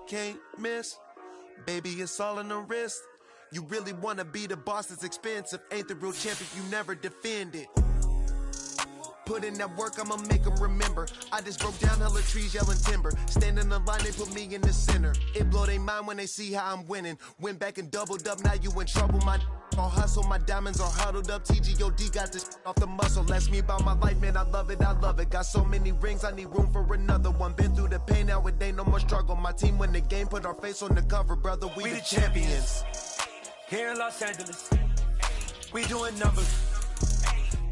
can't miss. Baby, it's all in the wrist. You really wanna be the boss, it's expensive. Ain't the real champion, you never defend it. Put in that work, I'ma make them remember. I just broke down hella trees, yelling timber. Stand in the line, they put me in the center. It blow their mind when they see how I'm winning. Went back and doubled up, now you in trouble. My all hustle, my diamonds are huddled up. TGOD got this off the muscle. That's me about my life, man, I love it, I love it. Got so many rings, I need room for another one. Been through the pain, now it ain't no more struggle. My team win the game, put our face on the cover, brother, we the champions. Here in Los Angeles, we doing numbers.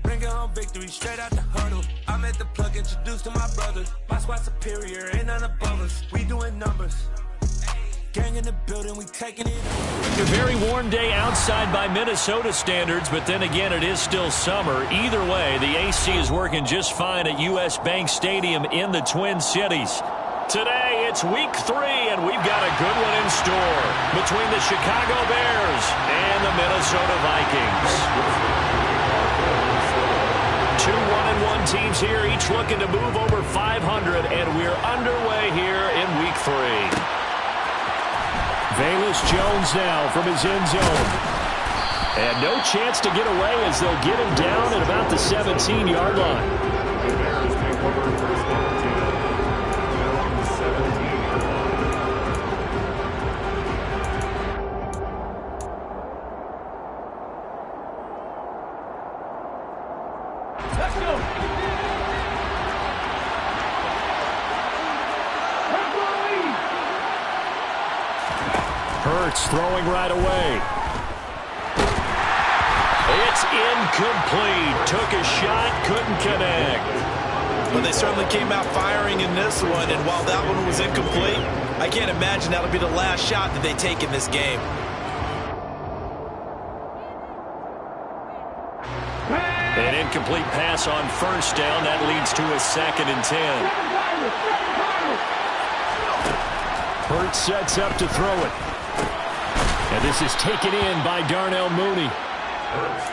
Bringing home victory straight out the huddle. I'm at the plug, introduced to my brothers. My squad superior, ain't none above us. We doing numbers. Gang in the building, we taking it. A very warm day outside by Minnesota standards, but then again, it is still summer. Either way, the AC is working just fine at U.S. Bank Stadium in the Twin Cities. Today, it's week 3, and we've got a good one in store between the Chicago Bears and the Minnesota Vikings. 2 1-1 teams here, each looking to move over 500, and we're underway here in week 3. Velus Jones now from his end zone. And no chance to get away as they'll get him down at about the 17-yard line. Throwing right away. It's incomplete. Took a shot, couldn't connect. Well, they certainly came out firing in this one, and while that one was incomplete, I can't imagine that'll be the last shot that they take in this game. An incomplete pass on first down. That leads to a 2nd and 10. Hurts sets up to throw it. And this is taken in by Darnell Mooney.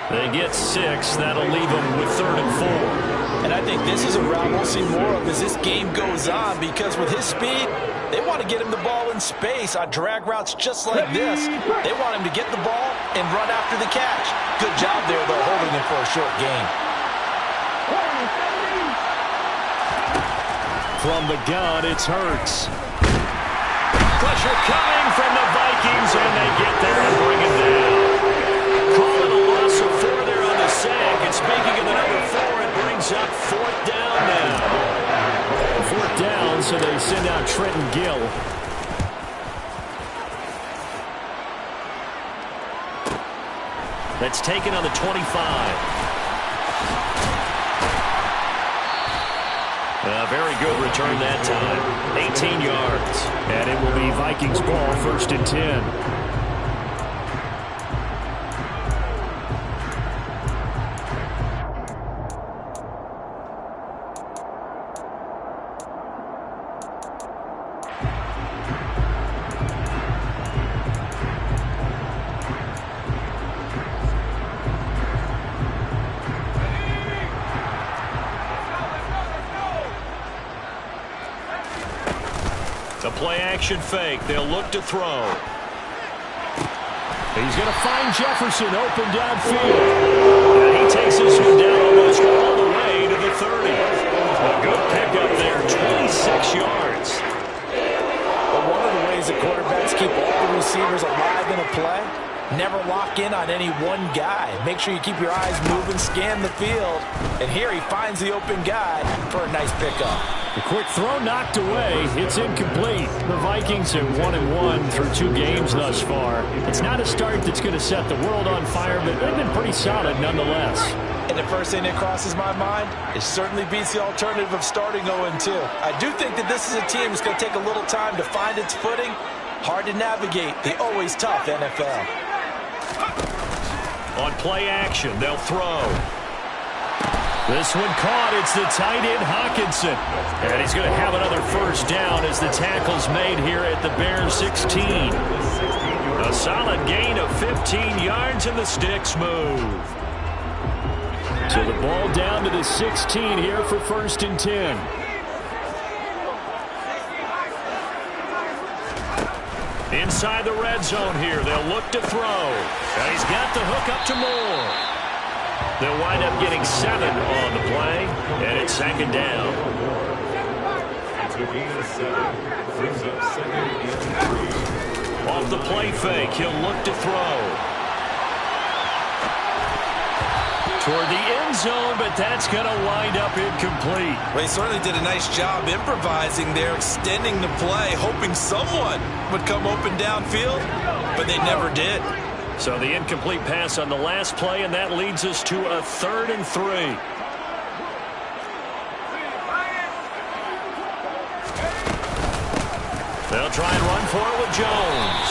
They get 6. That'll leave them with 3rd and 4. And I think this is a route we'll see more of as this game goes on, because with his speed, they want to get him the ball in space on drag routes just like this. They want him to get the ball and run after the catch. Good job there, though, holding him for a short gain. From the gun, it's Hurts. Pressure coming from the Vikings, and they get there and bring it down. Calling a loss of 4 there on the sack. And speaking of the number 4, it brings up 4th down now. 4th down, so they send out Trenton Gill. That's taken on the 25. A very good return that time. 18 yards. And it will be Vikings ball, 1st and 10. The play-action fake. They'll look to throw. He's going to find Jefferson open downfield. And he takes this one down almost all the way to the 30. A good pickup there, 26 yards. But one of the ways that quarterbacks keep all the receivers alive in a play, never lock in on any one guy. Make sure you keep your eyes moving, scan the field. And here he finds the open guy for a nice pickup. The quick throw knocked away. It's incomplete. The Vikings have 1-1 through 2 games thus far. It's not a start that's going to set the world on fire, but they've been pretty solid nonetheless. And the first thing that crosses my mind, it certainly beats the alternative of starting 0-2. I do think that this is a team that's going to take a little time to find its footing. Hard to navigate the always tough NFL. On play action, they'll throw. This one caught. It's the tight end, Hawkinson. And he's going to have another first down as the tackle's made here at the Bears 16. A solid gain of 15 yards, and the sticks move. So the ball down to the 16 here for 1st and 10. Inside the red zone here, they'll look to throw. And he's got the hook up to Moore. They'll wind up getting 7 on the play, and it's second down. Off the play fake, he'll look to throw. Toward the end zone, but that's going to wind up incomplete. Well, he certainly did a nice job improvising there, extending the play, hoping someone would come open downfield, but they never did. So the incomplete pass on the last play, and that leads us to a 3rd and 3. They'll try and run for it with Jones.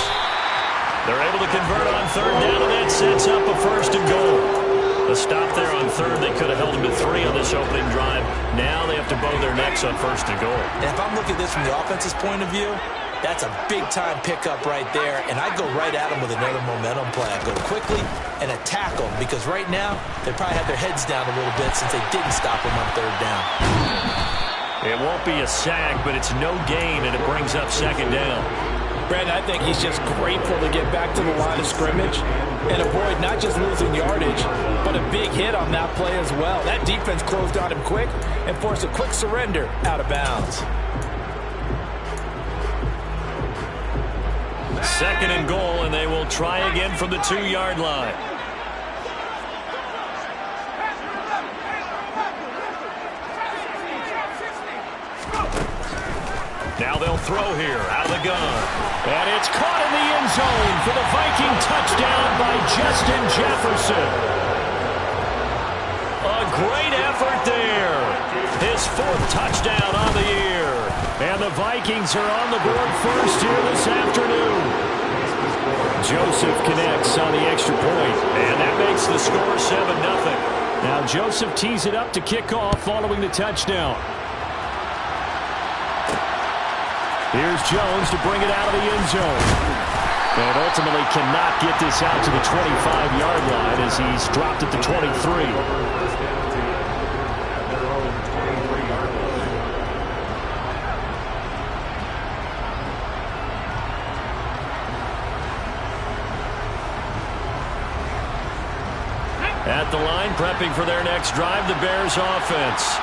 They're able to convert on 3rd down, and that sets up a 1st and goal. A stop there on 3rd. They could have held him to 3 on this opening drive. Now they have to bow their necks on 1st and goal. And if I'm looking at this from the offense's point of view, that's a big-time pickup right there, and I'd go right at him with another momentum play. I'd go quickly and attack them, because right now they probably have their heads down a little bit since they didn't stop him on 3rd down. It won't be a sack, but it's no gain, and it brings up 2nd down. Brandon, I think he's just grateful to get back to the line of scrimmage and avoid not just losing yardage, but a big hit on that play as well. That defense closed on him quick and forced a quick surrender out of bounds. 2nd and goal, and they will try again from the 2-yard line. Now they'll throw here out of the gun. And it's caught in the end zone for the Viking touchdown by Justin Jefferson. A great effort there. His 4th touchdown on the year. And the Vikings are on the board first here this afternoon. Joseph connects on the extra point, and that makes the score 7-0. Now Joseph tees it up to kick off following the touchdown. Here's Jones to bring it out of the end zone. And ultimately cannot get this out to the 25-yard line as he's dropped at the 23. At the line, prepping for their next drive, the Bears offense.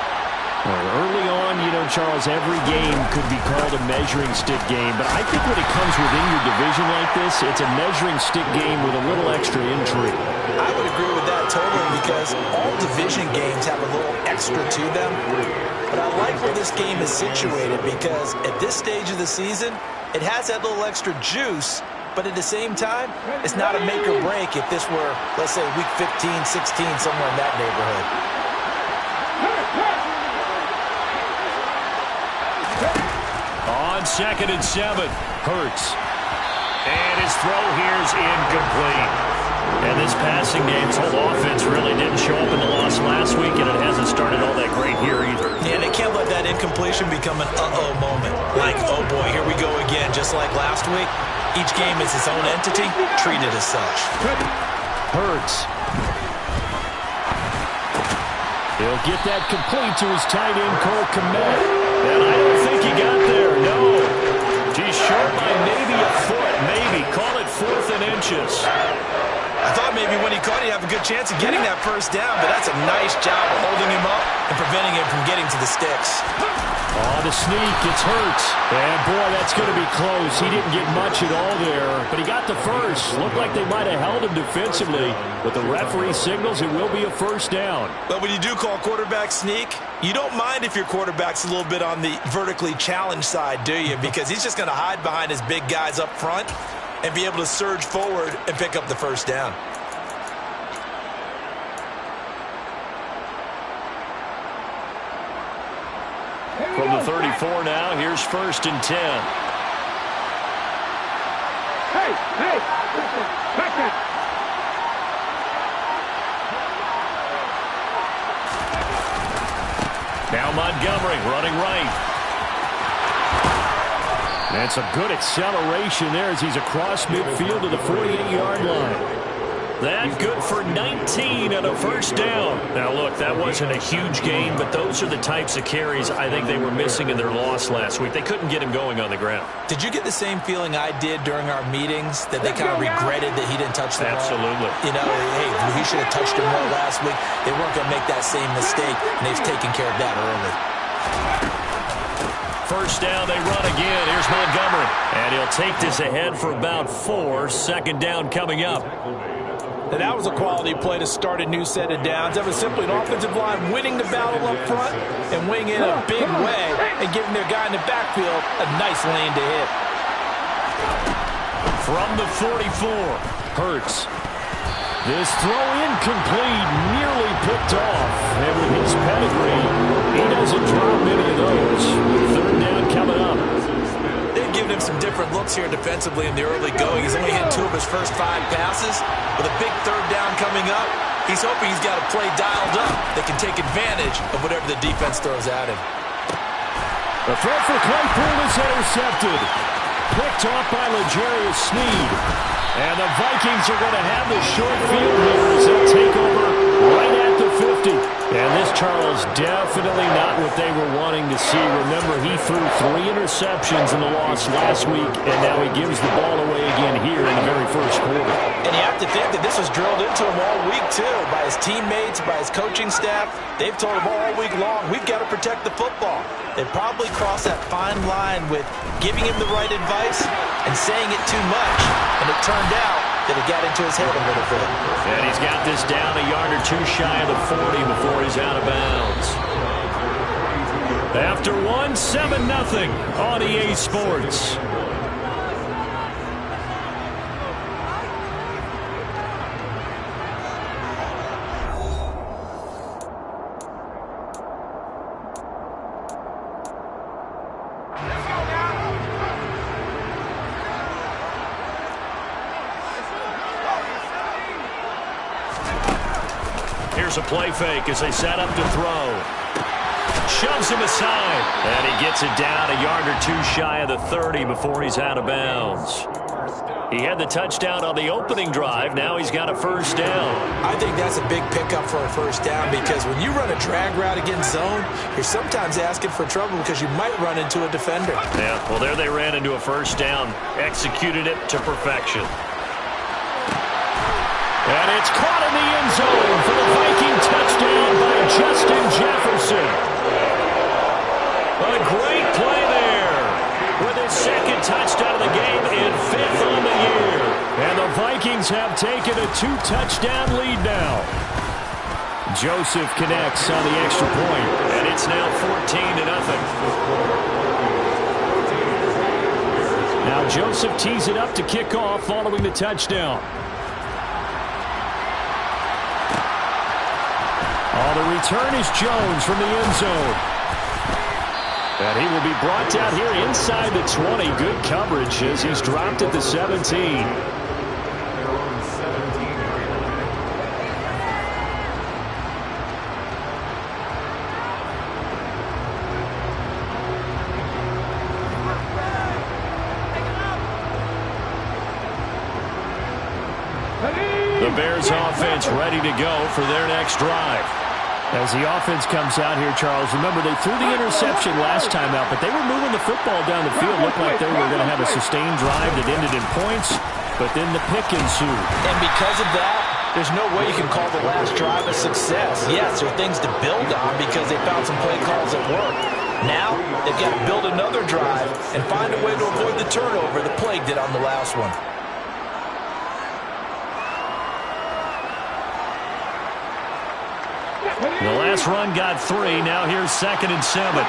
Early on, Charles, every game could be called a measuring stick game, but I think when it comes within your division like this, it's a measuring stick game with a little extra intrigue. I would agree with that totally, because all division games have a little extra to them. But I like where this game is situated, because at this stage of the season, it has that little extra juice, but at the same time, it's not a make or break if this were, let's say, week 15, 16, somewhere in that neighborhood. On 2nd and 7, Hurts. And his throw here is incomplete. And this passing game's whole offense really didn't show up in the loss last week, and it hasn't started all that great here either. Yeah, and they can't let that incompletion become an uh-oh moment. Like, oh boy, here we go again. Just like last week, each game is its own entity, treated as such. Hurts. He'll get that complete to his tight end, Cole Kmet. And I don't think he got there, no. He's short by maybe a foot, maybe. Call it 4th and inches. I thought maybe when he caught it, he'd have a good chance of getting that 1st down, but that's a nice job of holding him up and preventing him from getting to the sticks. On the sneak, it's Hurts. And boy, that's going to be close. He didn't get much at all there, but he got the first. Looked like they might have held him defensively, but the referee signals it will be a 1st down. But when you do call quarterback sneak, you don't mind if your quarterback's a little bit on the vertically challenged side, do you? Because he's just going to hide behind his big guys up front and be able to surge forward and pick up the 1st down. From the 34 now, here's 1st and 10. Hey, back that. Now Montgomery running right. And some good acceleration there as he's across midfield to the 48-yard line. That good for 19 and a first down. Now, look, that wasn't a huge gain, but those are the types of carries I think they were missing in their loss last week. They couldn't get him going on the ground. Did you get the same feeling I did during our meetings, that they kind of regretted that he didn't touch the ball? Absolutely. You know, hey, he should have touched him more last week. They weren't going to make that same mistake, and they've taken care of that early. First down, they run again. Here's Montgomery. And he'll take this ahead for about 4. Second down coming up. And that was a quality play to start a new set of downs. That was simply an offensive line winning the battle up front and winning in a big way and giving their guy in the backfield a nice lane to hit. From the 44, Hurts. This throw incomplete, nearly picked off. And with his pedigree, he doesn't drop many of those. Third down coming up. They've given him some different looks here defensively in the early going. He's only hit 2 of his first 5 passes. With a big third down coming up, he's hoping he's got a play dialed up that can take advantage of whatever the defense throws at him. The throw for Claypool is intercepted. Picked off by L'Jarius Sneed. And the Vikings are going to have the short field here as they'll take over right at the 50. And this, Charles, definitely not what they were wanting to see. Remember, he threw 3 interceptions in the loss last week, and now he gives the ball away again here in the very first quarter. And you have to think that this was drilled into him all week, too, by his teammates, by his coaching staff. They've told him all week long, we've got to protect the football. They probably crossed that fine line with giving him the right advice and saying it too much. And it turned out that it got into his head a little bit. And he's got this down a yard or 2 shy of the 40 before he's out of bounds. After 1, 7-0 on EA Sports. Here's a play fake as they set up to throw. Shoves him aside. And he gets it down a yard or 2 shy of the 30 before he's out of bounds. He had the touchdown on the opening drive. Now he's got a first down. I think that's a big pickup for a first down because when you run a drag route against zone, you're sometimes asking for trouble because you might run into a defender. Yeah, well, there they ran into a first down. Executed it to perfection. And it's caught in the end zone for the Viking touchdown by Justin Jefferson. A great play there with his second touchdown of the game and 5th on the year. And the Vikings have taken a 2-touchdown lead now. Joseph connects on the extra point, and it's now 14-0. Now Joseph tees it up to kick off following the touchdown. The return is Jones from the end zone. And he will be brought down here inside the 20. Good coverage as he's dropped at the 17. The Bears offense ready to go for their next drive. As the offense comes out here, Charles, remember they threw the interception last time out, but they were moving the football down the field. Looked like they were going to have a sustained drive that ended in points, but then the pick ensued. And because of that, there's no way you can call the last drive a success. Yes, there are things to build on because they found some play calls that work. Now, they've got to build another drive and find a way to avoid the turnover the plague did on the last one. The last run got 3. Now here's 2nd and 7.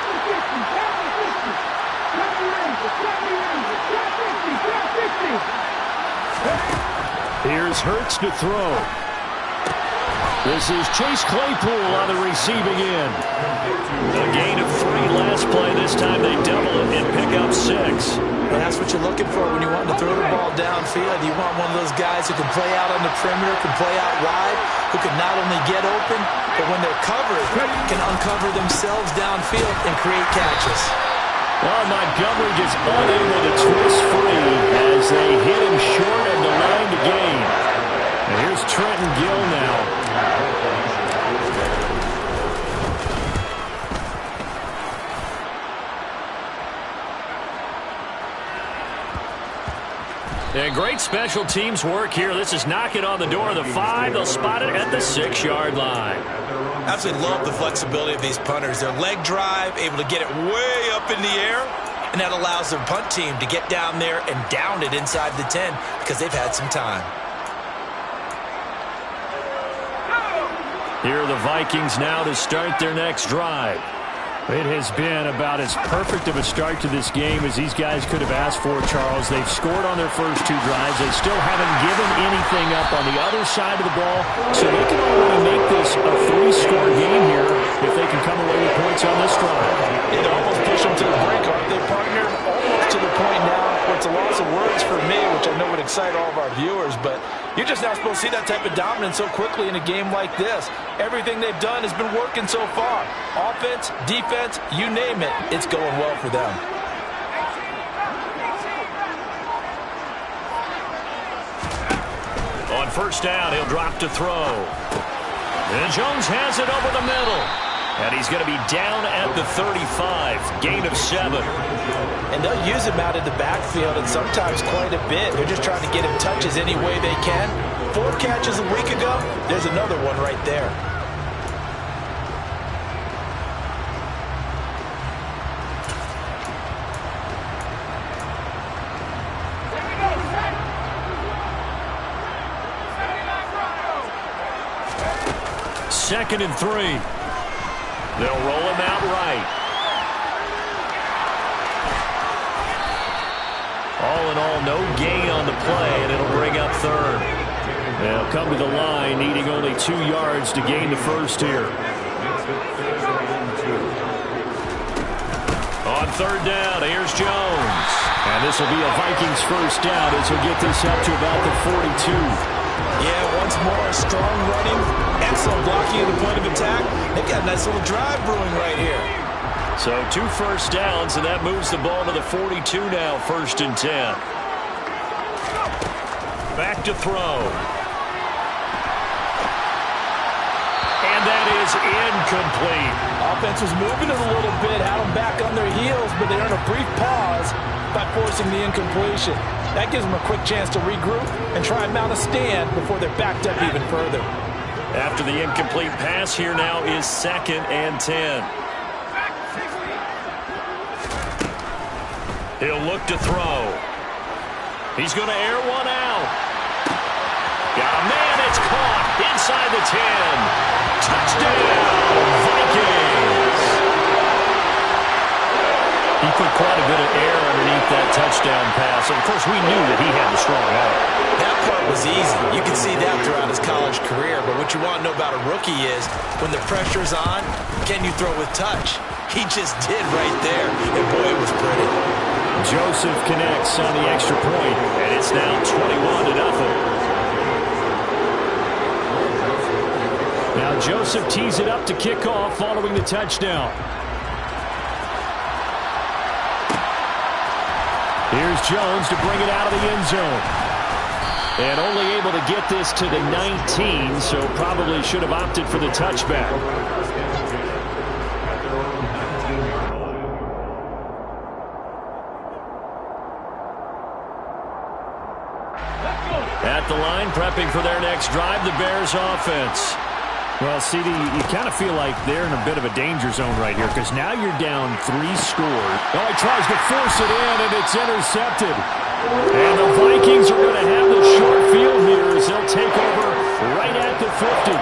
Here's Hurts to throw. This is Chase Claypool on the receiving end. A gain of 3 last play. This time they double it and pick up 6. And that's what you're looking for when you want to throw the ball downfield. You want one of those guys who can play out on the perimeter, can play out wide, who can not only get open, but when they're covered, can uncover themselves downfield and create catches. Well, Montgomery just unable to twist free as they hit him short of the line to gain. And here's Trey And great special teams work here. This is knocking on the door of the 5. They'll spot it at the 6-yard line. Absolutely love the flexibility of these punters. Their leg drive, able to get it way up in the air, and that allows their punt team to get down there and down it inside the 10 because they've had some time. Here are the Vikings now to start their next drive. It has been about as perfect of a start to this game as these guys could have asked for, Charles. They've scored on their first 2 drives. They still haven't given anything up on the other side of the ball, so they can already make this a 3-score game here if they can come away with points on this drive. Yeah, they're almost pushing to the brink, aren't they, partner? Almost to the point now where it's a loss of words for me, which I know would excite all of our viewers, but you're just not supposed to see that type of dominance so quickly in a game like this. Everything they've done has been working so far. Offense, defense, you name it, it's going well for them. On first down, he'll drop to throw. And Jones has it over the middle. And he's going to be down at the 35. Gain of 7. And they'll use him out in the backfield, and sometimes quite a bit. They're just trying to get him touches any way they can. 4 catches a week ago. There's another one right there. Second and 3. They'll roll him out right. All in all, no gain on the play, and it'll bring up third. They'll come to the line, needing only 2 yards to gain the first here. On third down, here's Jones. And this will be a Vikings first down as he'll get this up to about the 42. Yeah, once more, strong running, excellent blocking at the point of attack. They've got a nice little drive brewing right here. So 2 first downs, and that moves the ball to the 42 now, 1st and 10. Back to throw. And that is incomplete. Offense was moving it a little bit, had them back on their heels, but they earned a brief pause by forcing the incompletion. That gives them a quick chance to regroup and try and mount a stand before they're backed up even further. After the incomplete pass, here now is 2nd and 10. He'll look to throw. He's going to air one out. Got a man, it's caught inside the 10. Touchdown, Vikings. He put quite a bit of air underneath that touchdown pass. Of course, we knew that he had the strong arm. That part was easy. You can see that throughout his college career. But what you want to know about a rookie is when the pressure's on, can you throw with touch? He just did right there. And boy, it was pretty. Joseph connects on the extra point, and it's now 21-0. Now Joseph tees it up to kick off following the touchdown. Here's Jones to bring it out of the end zone. And only able to get this to the 19, so probably should have opted for the touchback. At the line, prepping for their next drive, the Bears offense. Well, CD, you kind of feel like they're in a bit of a danger zone right here because now you're down 3 scores. Oh, he tries to force it in, and it's intercepted. And the Vikings are going to have the short field here as they'll take over right at the 50.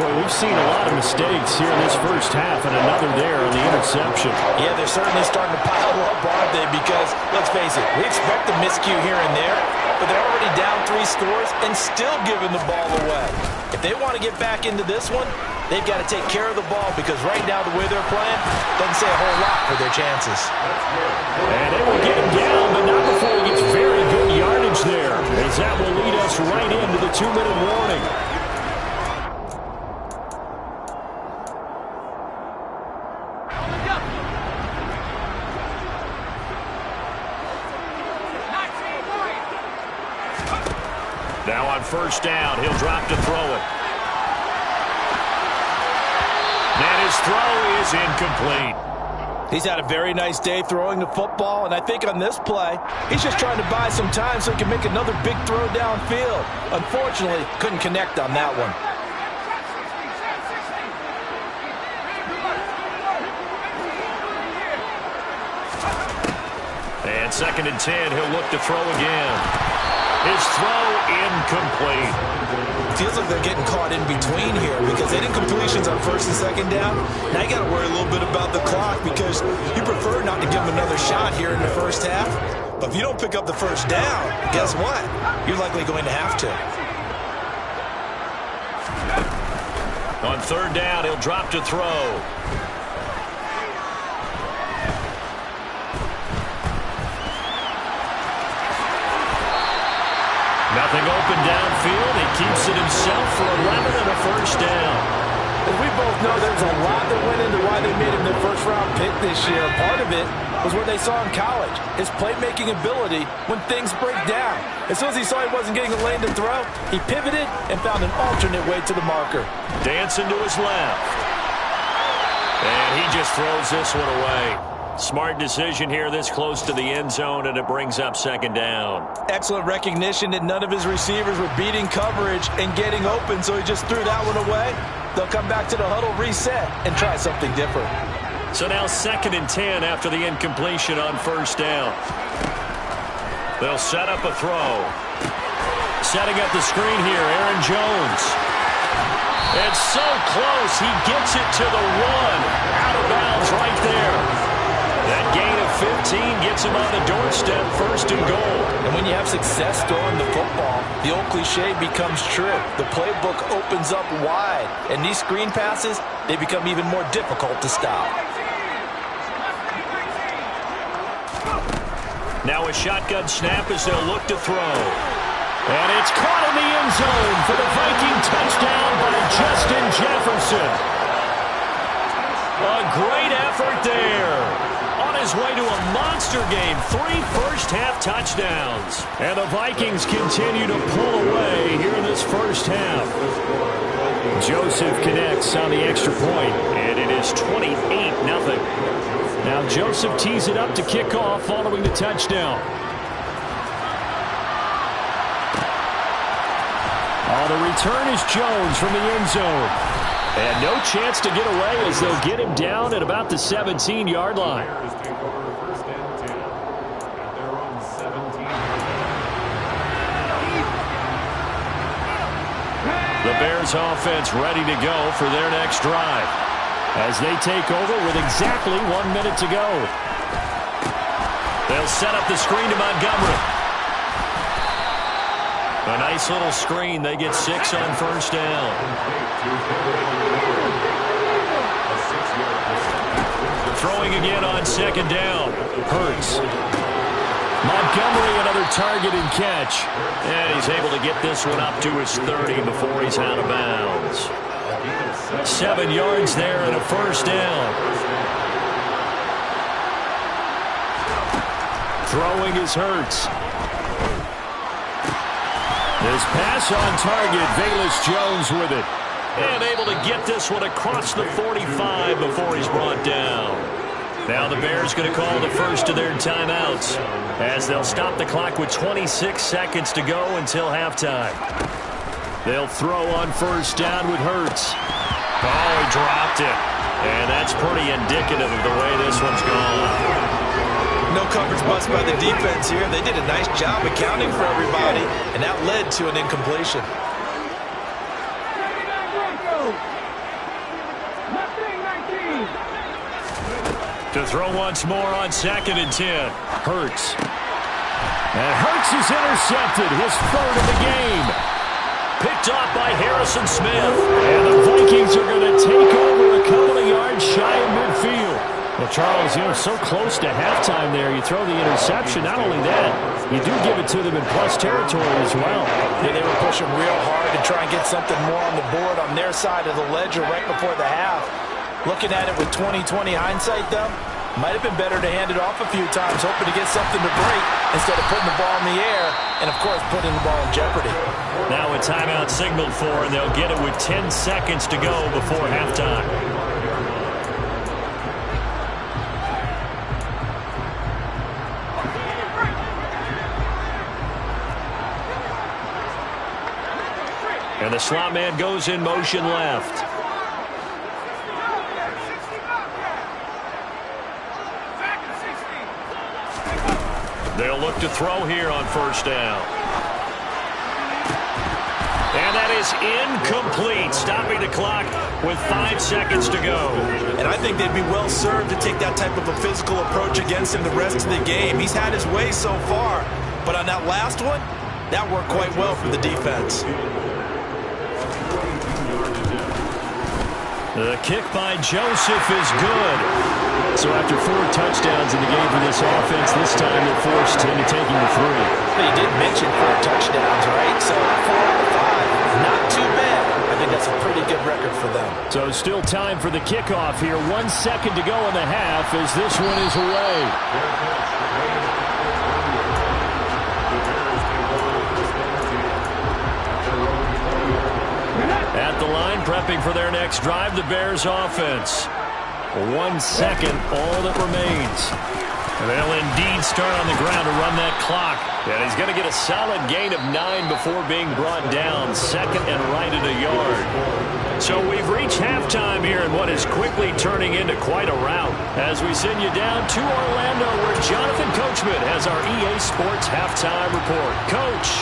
Boy, we've seen a lot of mistakes here in this first half, and another there on the interception. Yeah, they're certainly starting to pile up, aren't they? Because, let's face it, we expect a miscue here and there, but they're already down 3 scores and still giving the ball away. If they want to get back into this one, they've got to take care of the ball because right now the way they're playing doesn't say a whole lot for their chances. And they will get him down, but not before he gets very good yardage there, as that will lead us right into the 2-minute warning. Now on first down, he'll drop to throw it. And his throw is incomplete. He's had a very nice day throwing the football, and I think on this play, he's just trying to buy some time so he can make another big throw downfield. Unfortunately, couldn't connect on that one. And 2nd and 10, he'll look to throw again. His throw incomplete. Feels like they're getting caught in between here because they didn't completions on 1st and 2nd down. Now you got to worry a little bit about the clock because you prefer not to give them another shot here in the first half. But if you don't pick up the first down, guess what? You're likely going to have to. On 3rd down, he'll drop to throw. Nothing open downfield. He keeps it himself for 11 and a 1st down. As we both know, there's a lot that went into why they made him their first-round pick this year. Part of it was what they saw in college, his playmaking ability when things break down. As soon as he saw he wasn't getting a lane to throw, he pivoted and found an alternate way to the marker. Dancing to his left. And he just throws this one away. Smart decision here this close to the end zone, and it brings up 2nd down. Excellent recognition that none of his receivers were beating coverage and getting open, so he just threw that one away. They'll come back to the huddle, reset, and try something different. So now 2nd and 10 after the incompletion on 1st down. They'll set up a throw. Setting up the screen here, Aaron Jones. It's so close, he gets it to the 1. Out of bounds right there. That gain of 15 gets him on the doorstep, 1st and goal. And when you have success throwing the football, the old cliche becomes true. The playbook opens up wide, and these screen passes, they become even more difficult to stop. Now a shotgun snap as they'll look to throw. And it's caught in the end zone for the Viking touchdown by Justin Jefferson. A great effort there. On his way to a monster game, 3 first-half touchdowns. And the Vikings continue to pull away here in this first half. Joseph connects on the extra point, and it is 28-0. Now Joseph tees it up to kick off following the touchdown. The return is Jones from the end zone. And no chance to get away as they'll get him down at about the 17-yard line. The Bears offense ready to go for their next drive as they take over with exactly 1 minute to go. They'll set up the screen to Montgomery. A nice little screen. They get 6 on 1st down. Throwing again on 2nd down. Hurts. Montgomery, another target and catch. And he's able to get this one up to his 30 before he's out of bounds. 7 yards there and a 1st down. Throwing is Hurts. His pass on target, Velus Jones with it. And able to get this one across the 45 before he's brought down. Now the Bears going to call the first of their timeouts as they'll stop the clock with 26 seconds to go until halftime. They'll throw on 1st down with Hurts. Oh, he dropped it. And that's pretty indicative of the way this one's gone. No coverage bust by the defense here. They did a nice job accounting for everybody, and that led to an incompletion. To throw once more on 2nd and 10. Hurts. And Hurts is intercepted. His 3rd of the game. Picked off by Harrison Smith. And the Vikings are going to take over a couple of yards shy of midfield. Well, Charles, so close to halftime there. You throw the interception. Not only that, you do give it to them in plus territory as well. Yeah, they were pushing real hard to try and get something more on the board on their side of the ledger right before the half. Looking at it with 20/20 hindsight, though, might have been better to hand it off a few times, hoping to get something to break instead of putting the ball in the air and, of course, putting the ball in jeopardy. Now a timeout signaled for, and they'll get it with 10 seconds to go before halftime. And the slot man goes in motion left. They'll look to throw here on first down. And that is incomplete, stopping the clock with 5 seconds to go. And I think they'd be well served to take that type of a physical approach against him the rest of the game. He's had his way so far, but on that last one, that worked quite well for the defense. The kick by Joseph is good. So after 4 touchdowns in the game for this offense, this time they're forced into taking the 3. But he did mention 4 touchdowns, right? So 4 out of 5, not too bad. I think that's a pretty good record for them. So still time for the kickoff here. 1 second to go in the half as this one is away. At the line, prepping for their next drive, the Bears offense. 1 second, all that remains. They'll indeed start on the ground to run that clock. And he's going to get a solid gain of 9 before being brought down. Second and right at a yard. So we've reached halftime here in what is quickly turning into quite a rout. As we send you down to Orlando, where Jonathan Coachman has our EA Sports halftime report. Coach.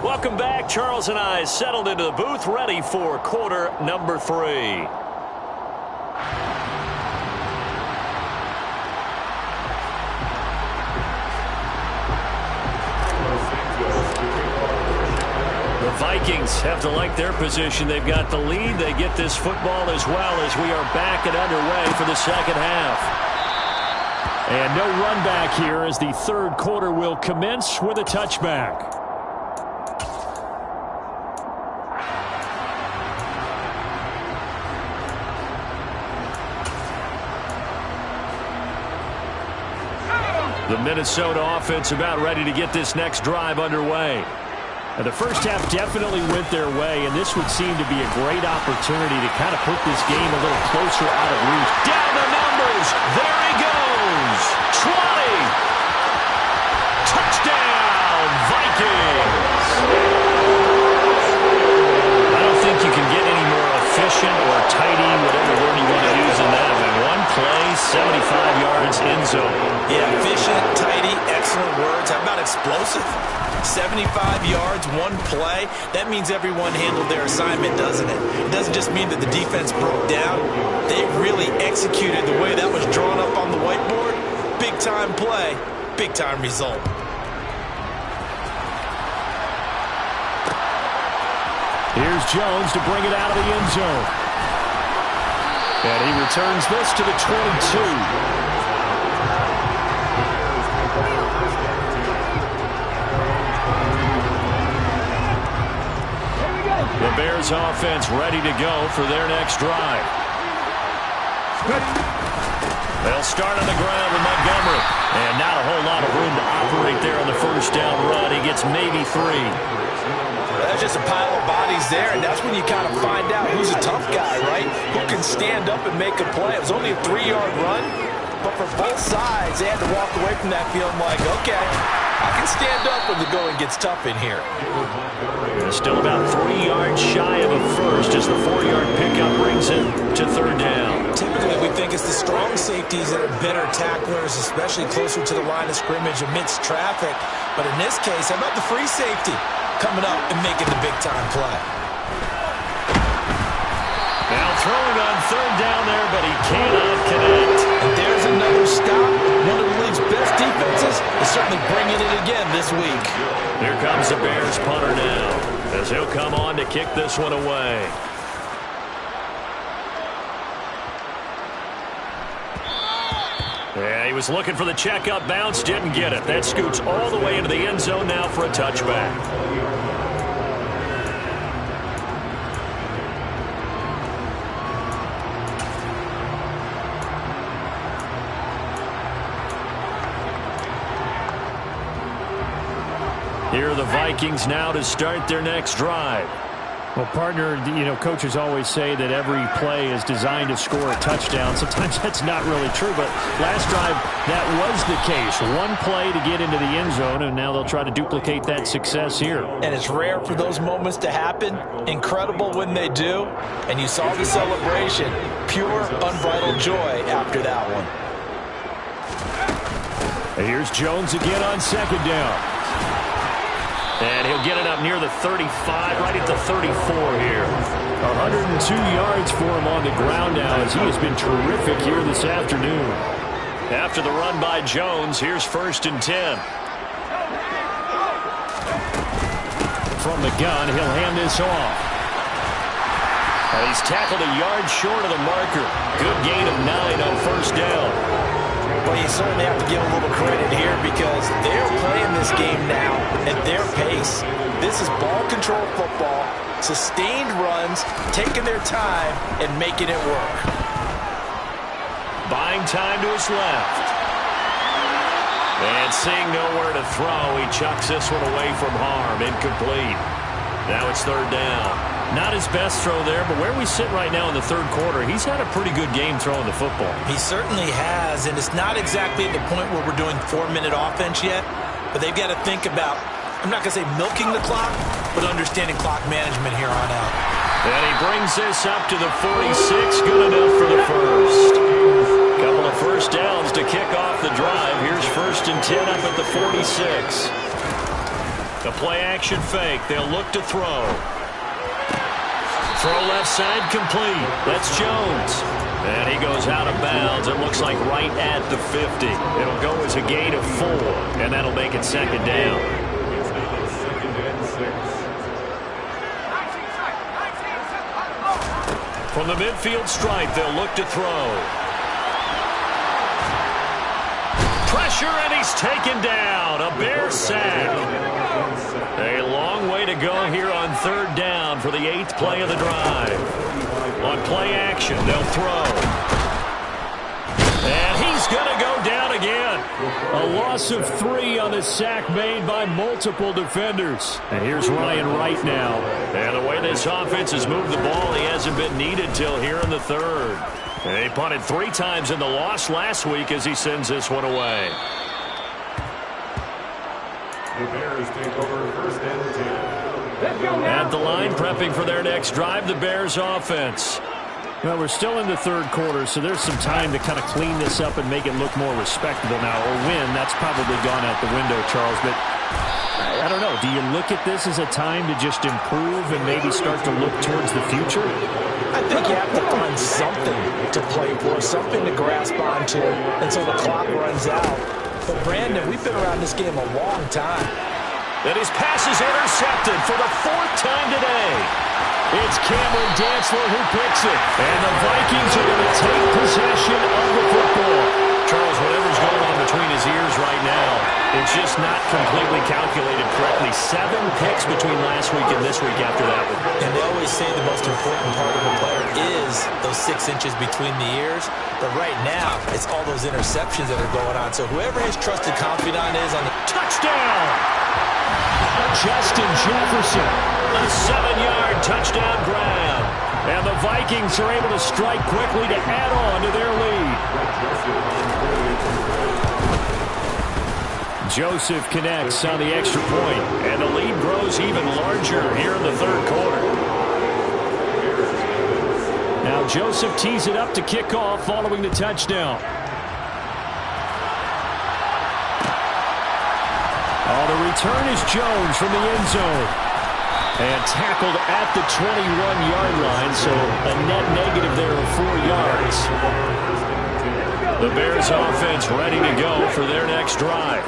Welcome back. Charles and I settled into the booth, ready for quarter number 3. The Vikings have to like their position. They've got the lead. They get this football as well as we are back and underway for the second half. And no run back here as the third quarter will commence with a touchback. The Minnesota offense about ready to get this next drive underway. Now, the first half definitely went their way, and this would seem to be a great opportunity to kind of put this game a little closer out of reach. Down the numbers. There he goes. 20. Touchdown, Vikings. I don't think you can get any more efficient or tidy, whatever word you want to use in that. One play, 75 yards, end zone. Yeah, efficient, tidy, excellent words. How about explosive? 75 yards, one play. That means everyone handled their assignment, doesn't it? It doesn't just mean that the defense broke down. They really executed the way that was drawn up on the whiteboard. Big-time play, big-time result. Here's Jones to bring it out of the end zone. And he returns this to the 22. The Bears offense ready to go for their next drive. They'll start on the ground with Montgomery. And not a whole lot of room to operate there on the first down run. He gets maybe 3. That's just a pile of bodies there, and that's when you kind of find out who's a tough guy, right? Who can stand up and make a play. It was only a 3-yard run, but for both sides, they had to walk away from that feeling like, okay, I can stand up when the going gets tough in here. Still about 3 yards shy of a first as the 4-yard pickup brings it to third down. Typically, we think it's the strong safeties that are better tacklers, especially closer to the line of scrimmage amidst traffic. But in this case, how about the free safety coming up and making the big-time play? Now throwing on third down there, but he cannot connect. And there's another stop. One of the league's best defenses is certainly bringing it again this week. Here comes the Bears punter now as he'll come on to kick this one away. Yeah, he was looking for the checkup bounce, didn't get it. That scoots all the way into the end zone now for a touchback. Here are the Vikings now to start their next drive. Well, partner, coaches always say that every play is designed to score a touchdown. Sometimes that's not really true, but last drive, that was the case. One play to get into the end zone, and now they'll try to duplicate that success here. And it's rare for those moments to happen. Incredible when they do. And you saw the celebration. Pure, unbridled joy after that one. And here's Jones again on second down. And he'll get it up near the 35, right at the 34 here. 102 yards for him on the ground now as he has been terrific here this afternoon. After the run by Jones, here's 1st and 10. From the gun, he'll hand this off. And he's tackled a yard short of the marker. Good gain of 9 on 1st down. Well, you certainly have to give them a little credit here because they're playing this game now at their pace. This is ball control football, sustained runs, taking their time, and making it work. Buying time to his left. And seeing nowhere to throw, he chucks this one away from harm. Incomplete. Now it's 3rd down. Not his best throw there, but where we sit right now in the 3rd quarter, he's had a pretty good game throwing the football. He certainly has, and it's not exactly at the point where we're doing 4-minute offense yet, but they've got to think about, I'm not going to say milking the clock, but understanding clock management here on out. And he brings this up to the 46, good enough for the first. Couple of first downs to kick off the drive. Here's 1st and 10 up at the 46. The play action fake, they'll look to throw. Throw left side complete. That's Jones. And he goes out of bounds. It looks like right at the 50. It'll go as a gain of 4, and that'll make it 2nd down. From the midfield stripe, they'll look to throw. Pressure, and he's taken down. A Bear sack. A long way to go here on 3rd down for the 8th play of the drive. On play action, they'll throw. And he's going to go down again. A loss of 3 on the sack made by multiple defenders. And here's Ryan Wright now. And the way this offense has moved the ball, he hasn't been needed till here in the 3rd. And he punted 3 times in the loss last week as he sends this one away. The Bears take over 1st and 10. At the line, prepping for their next drive, the Bears offense. Well, we're still in the 3rd quarter, so there's some time to kind of clean this up and make it look more respectable now. Or win, that's probably gone out the window, Charles. But I don't know. Do you look at this as a time to just improve and maybe start to look towards the future? I think you have to find something to play for, something to grasp onto until the clock runs out. But, Brandon, we've been around this game a long time. And his pass is intercepted for the 4th time today. It's Cameron Dantzler who picks it. And the Vikings are going to take possession of the football. Charles, whatever's going on between his ears right now, it's just not completely calculated correctly. 7 picks between last week and this week after that one. And they always say the most important part of a player is those 6 inches between the ears. But right now, it's all those interceptions that are going on. So whoever his trusted confidant is on the touchdown, Justin Jefferson, a 7-yard touchdown grab. And the Vikings are able to strike quickly to add on to their lead. Joseph connects on the extra point, and the lead grows even larger here in the 3rd quarter. Now Joseph tees it up to kick off following the touchdown. The return is Jones from the end zone. And tackled at the 21-yard line, so a net negative there of 4 yards. The Bears offense ready to go for their next drive.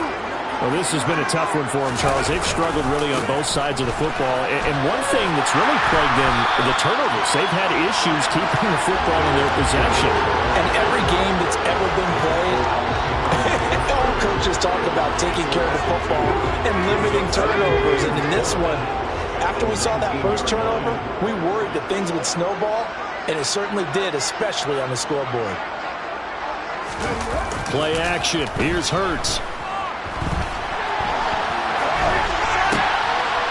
Well, this has been a tough one for them, Charles. They've struggled really on both sides of the football. And one thing that's really plagued them, the turnovers. They've had issues keeping the football in their possession. And every game that's ever been played, all coaches talk about taking care of the football and limiting turnovers. And in this one, after we saw that first turnover, we worried that things would snowball, and it certainly did, especially on the scoreboard. Play action. Here's Hurts.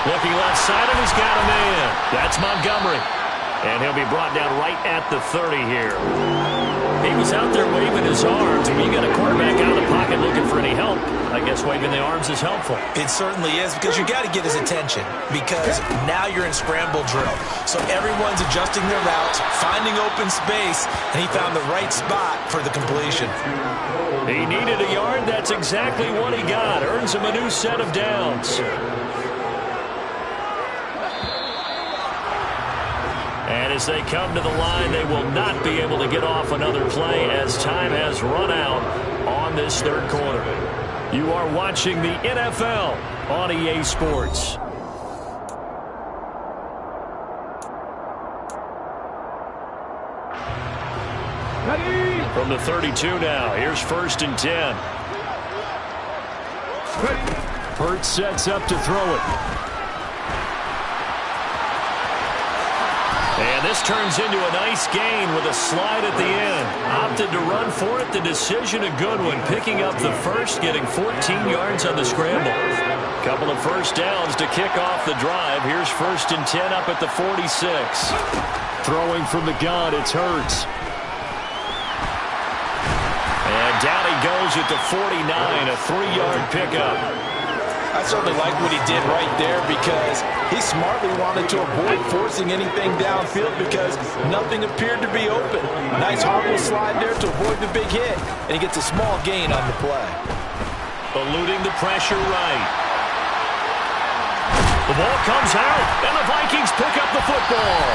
Looking left side, and he's got a man. That's Montgomery. And he'll be brought down right at the 30 here. He was out there waving his arms. When you got a quarterback out of the pocket looking for any help, I guess waving the arms is helpful. It certainly is, because you got to get his attention, because now you're in scramble drill. So everyone's adjusting their routes, finding open space, and he found the right spot for the completion. He needed a yard. That's exactly what he got. Earns him a new set of downs. And as they come to the line, they will not be able to get off another play as time has run out on this third quarter. You are watching the NFL on EA Sports. Ready. From the 32 now, here's 1st and 10. Hurts sets up to throw it. And this turns into a nice gain with a slide at the end. Opted to run for it. The decision a good one. Picking up the first, getting 14 yards on the scramble. Couple of first downs to kick off the drive. Here's 1st and 10 up at the 46. Throwing from the gun, it's Hurts. And down he goes at the 49, a 3-yard pickup. I certainly like what he did right there, because he smartly wanted to avoid forcing anything downfield because nothing appeared to be open. Nice harmless slide there to avoid the big hit, and he gets a small gain on the play. Eluding the pressure right. The ball comes out, and the Vikings pick up the football.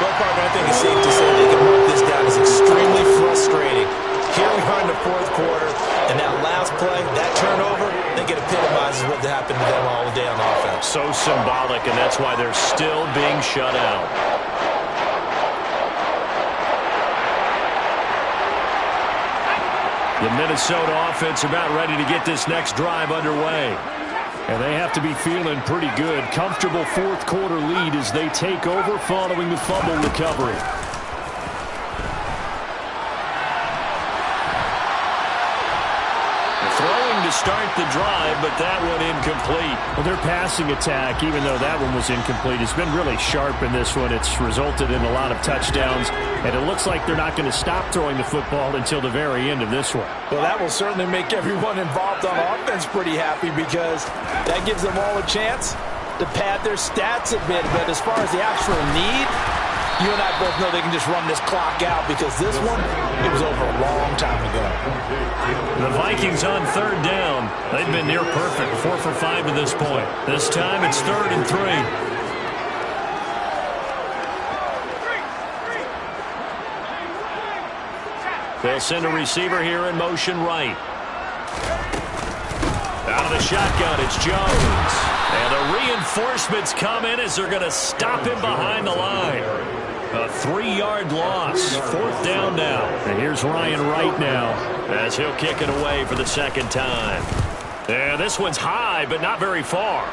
Well, partner, I think it's safe to say they can mark this down as extremely frustrating. Here we are in the fourth quarter, and that last play, that turnover, I think it epitomizes what happened to them all day on offense. So symbolic, and that's why they're still being shut out. The Minnesota offense about ready to get this next drive underway. And they have to be feeling pretty good. Comfortable fourth quarter lead as they take over following the fumble recovery. Throwing to start the drive, but that one incomplete. Well, their passing attack, even though that one was incomplete, has been really sharp in this one. It's resulted in a lot of touchdowns, and it looks like they're not going to stop throwing the football until the very end of this one. Well, that will certainly make everyone involved on offense pretty happy, because that gives them all a chance to pad their stats a bit. But as far as the actual need, you and I both know they can just run this clock out, because this one, it was over a long time ago. The Vikings on 3rd down. They've been near perfect, 4 for 5 to this point. This time it's 3rd and 3. They'll send a receiver here in motion right. Out of the shotgun, it's Jones. And the reinforcements come in as they're going to stop him behind the line. A 3-yard loss. 4th down now. And here's Ryan Wright now as he'll kick it away for the 2nd time. And this one's high, but not very far.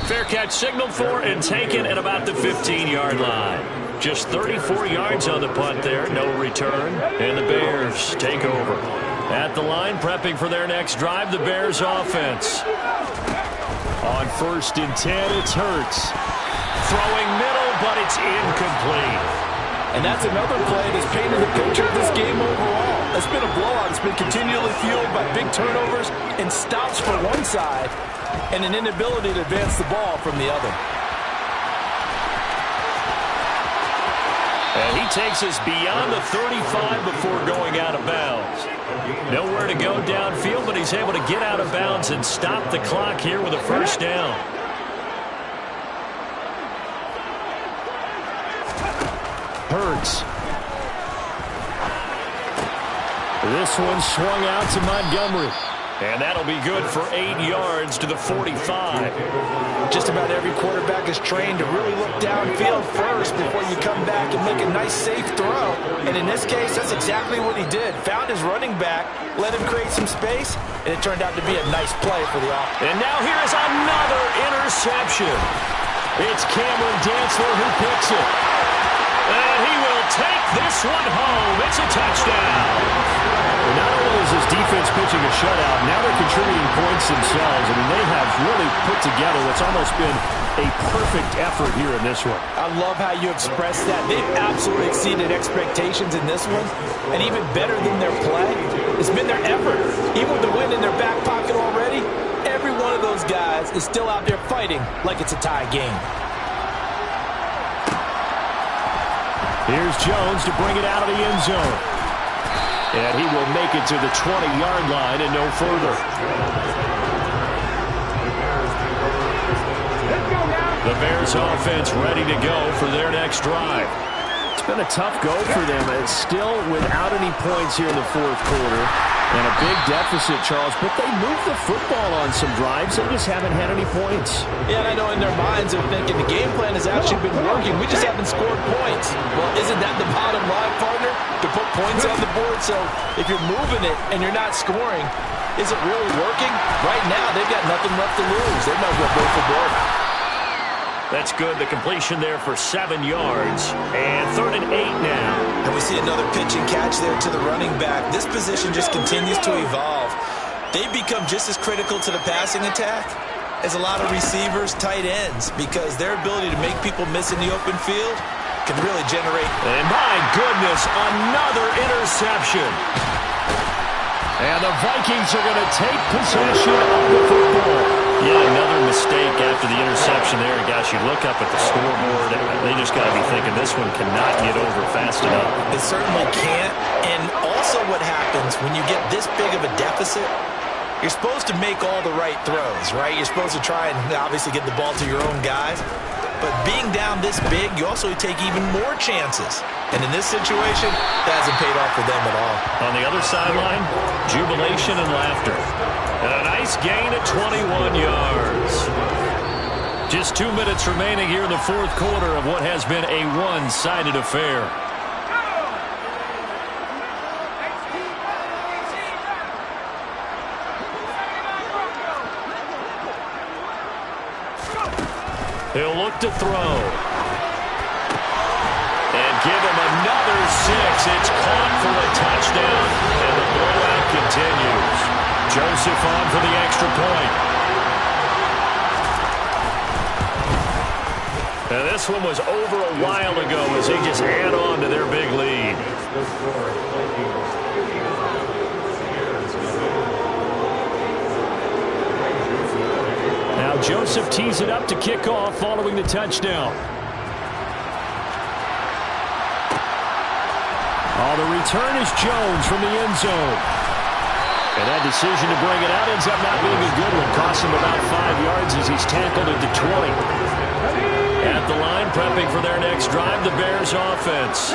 Fair catch signaled for and taken at about the 15-yard line. Just 34 yards on the punt there. No return. And the Bears take over. At the line, prepping for their next drive, the Bears offense. On 1st and 10, it's Hurts. Throwing middle, but it's incomplete. And that's another play that's painted the picture of this game overall. It's been a blowout. It's been continually fueled by big turnovers and stops for one side and an inability to advance the ball from the other. And he takes us beyond the 35 before going out of bounds. Nowhere to go downfield, but he's able to get out of bounds and stop the clock here with a 1st down. Hurts. This one swung out to Montgomery. And that'll be good for 8 yards to the 45. Just about every quarterback is trained to really look downfield first before you come back and make a nice, safe throw. And in this case, that's exactly what he did. Found his running back, let him create some space, and it turned out to be a nice play for the offense. And now here is another interception. It's Cameron Dantzler who picks it. And he will take this one home. It's a touchdown. not only is this defense pitching a shutout, now they're contributing points themselves. I mean, they have really put together what's almost been a perfect effort here in this one. I love how you express that. They've absolutely exceeded expectations in this one. And even better than their play, it's been their effort. Even with the win in their back pocket already, every one of those guys is still out there fighting like it's a tie game. Here's Jones to bring it out of the end zone. And he will make it to the 20-yard line and no further. The Bears offense ready to go for their next drive. It's been a tough go for them. It's still without any points here in the fourth quarter. And a big deficit, Charles, but they moved the football on some drives. They just haven't had any points. Yeah, and I know in their minds they're thinking the game plan has actually been working. We just haven't scored points. Well, isn't that the bottom line, partner? To put points on the board. So if you're moving it and you're not scoring, is it really working? Right now, they've got nothing left to lose. They might as well go for broke. That's good. The completion there for 7 yards. And 3rd and 8 now. And we see another pitch and catch there to the running back. This position just continues to evolve. They've become just as critical to the passing attack as a lot of receivers, tight ends, because their ability to make people miss in the open field can really generate. And my goodness, another interception. And the Vikings are going to take possession of the football. Yeah, another mistake after the interception there. Gosh, you look up at the scoreboard, they just got to be thinking this one cannot get over fast enough. It certainly can't. And also what happens when you get this big of a deficit, you're supposed to make all the right throws, right? You're supposed to try and obviously get the ball to your own guys. But being down this big, you also take even more chances. And in this situation, that hasn't paid off for them at all. On the other sideline, jubilation and laughter. And a nice gain at 21 yards. Just 2 minutes remaining here in the fourth quarter of what has been a one-sided affair. He'll look to throw. And give him another 6. It's caught for a touchdown. And the blowout continues. Joseph on for the extra point. And this one was over a while ago as they just add on to their big lead. Now Joseph tees it up to kick off following the touchdown. The return is Jones from the end zone. And that decision to bring it out ends up not being a good one. Costs him about 5 yards as he's tackled at the 20. At the line, prepping for their next drive, the Bears offense.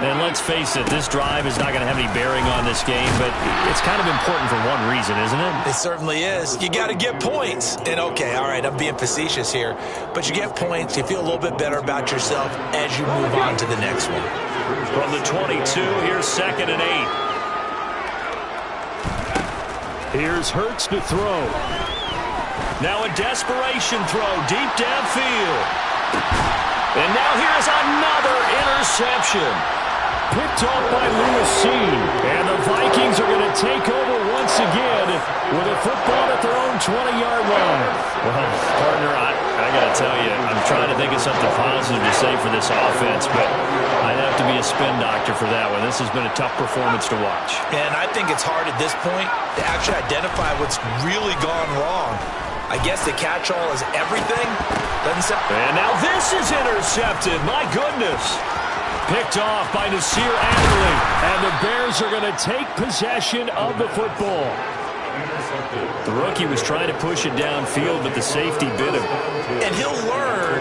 And let's face it, this drive is not going to have any bearing on this game, but it's kind of important for one reason, isn't it? It certainly is. You got to get points. And okay, all right, I'm being facetious here, but you get points, you feel a little bit better about yourself as you move on to the next one. From the 22, here's 2nd and 8. Here's Hurts to throw. Now a desperation throw deep downfield. And now here's another interception. Picked off by Lewis. And the Vikings are going to take over once again with a football at their own 20-yard line. Well, partner, I got to tell you, I'm trying to think of something positive to say for this offense, but I'd have to be a spin doctor for that one. This has been a tough performance to watch. And I think it's hard at this point to actually identify what's really gone wrong. I guess the catch-all is everything. And now this is intercepted. My goodness. Picked off by Nasir Adderley. And the Bears are going to take possession of the football. The rookie was trying to push it downfield, but the safety bit him. And he'll learn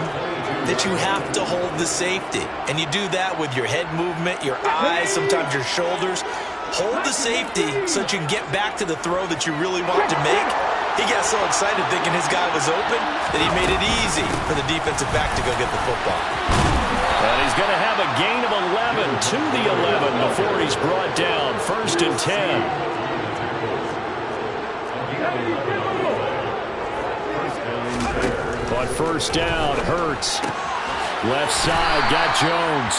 that you have to hold the safety. And you do that with your head movement, your eyes, sometimes your shoulders. Hold the safety so that you can get back to the throw that you really want to make. He got so excited thinking his guy was open that he made it easy for the defensive back to go get the football. And he's going to have a gain of 11 to the 11 before he's brought down. 1st and 10. On 1st down, Hurts. Left side, got Jones.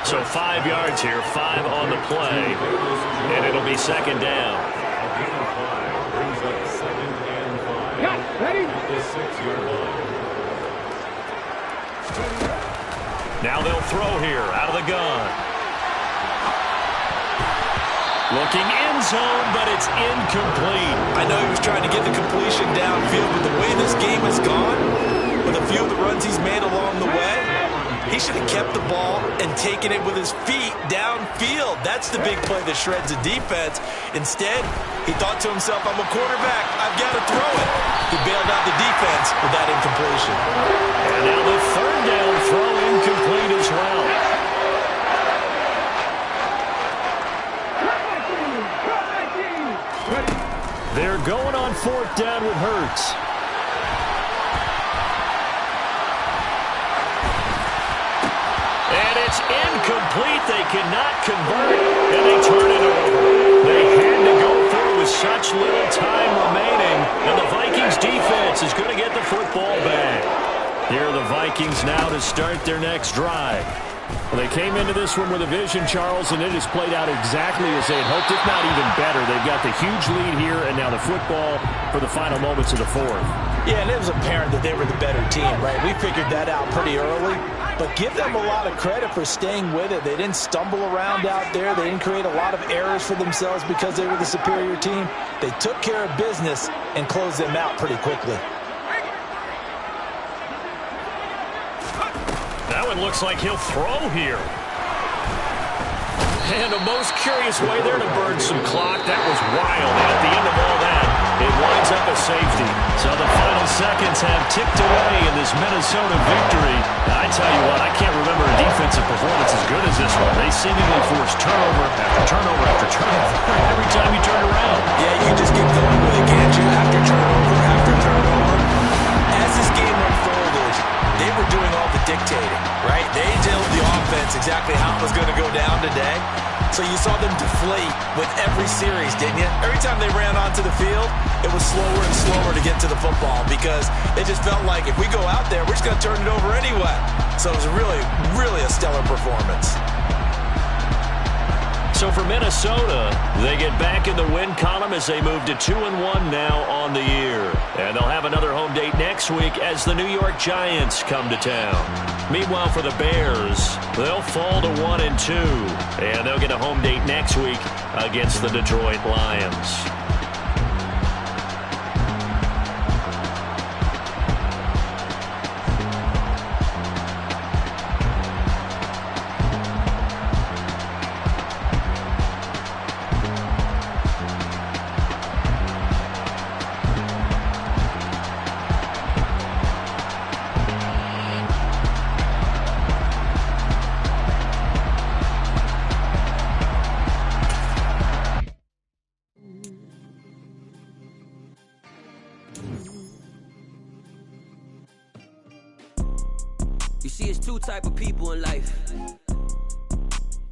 So 5 yards here, 5 on the play, and it'll be second down. Brings up 2nd and 5. Ready? At the 6-yard line. Now they'll throw here out of the gun. Looking end zone, but it's incomplete. I know he was trying to get the completion downfield, but the way this game has gone, with a few of the runs he's made along the way, he should have kept the ball and taken it with his feet downfield. That's the big play that shreds the defense. Instead, he thought to himself, I'm a quarterback, I've got to throw it. He bailed out the defense with that incompletion. And now the 3rd down throw incomplete as well. They're going on 4th down with Hurts. And it's incomplete. They cannot convert, and they turn it over. They had to go for it with such little time remaining, and the Vikings defense is going to get the football back. Here are the Vikings now to start their next drive. Well, they came into this one with a vision, Charles, and it has played out exactly as they had hoped, if not even better. They've got the huge lead here, and now the football for the final moments of the 4th. Yeah, and it was apparent that they were the better team, right? We figured that out pretty early, but give them a lot of credit for staying with it. They didn't stumble around out there. They didn't create a lot of errors for themselves because they were the superior team. They took care of business and closed them out pretty quickly. That one looks like he'll throw here. And a most curious way there to burn some clock. That was wild. And at the end of all that, it winds up a safety. So the final seconds have ticked away in this Minnesota victory. I tell you what, I can't remember a defensive performance as good as this one. They seemingly forced turnover after turnover after turnover every time you turn around. Yeah, you can just keep going with it, can't you? After turnover after turnover. As this game unfolded, they were doing all the dictating, right? They told the offense exactly how it was going to go down today. So you saw them deflate with every series, didn't you? Every time they ran onto the field, it was slower and slower to get to the football because it just felt like if we go out there, we're just going to turn it over anyway. So it was really, really a stellar performance. So for Minnesota, they get back in the win column as they move to 2-1 now on the year. And they'll have another home date next week as the New York Giants come to town. Meanwhile, for the Bears, they'll fall to 1-2. And they'll get a home date next week against the Detroit Lions. You see, it's two type of people in life.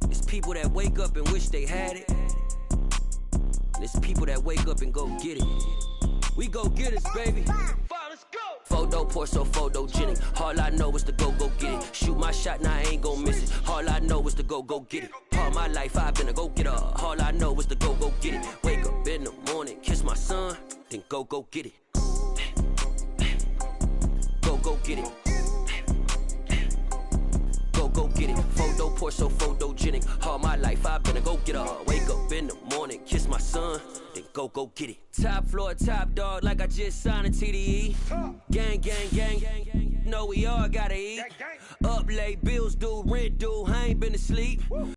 It's people that wake up and wish they had it. And it's people that wake up and go get it. We go get it, baby. Let's go. Photo pour so photogenic. All I know is to go get it. Shoot my shot, now I ain't gon' miss it. All I know is to go get it. All my life I've been a go-getter. All I know is to go get it. Wake up in the morning, kiss my son, then go get it. Go get it. Go get it. Photo pour so photogenic. All my life I've been a go-getter. Wake up in the morning, kiss my son, then go get it. Top floor, top dog, like I just signed a TDE. Gang, gang, gang, gang, gang. Know we all gotta eat. Up late, bills due, rent due, I ain't been asleep.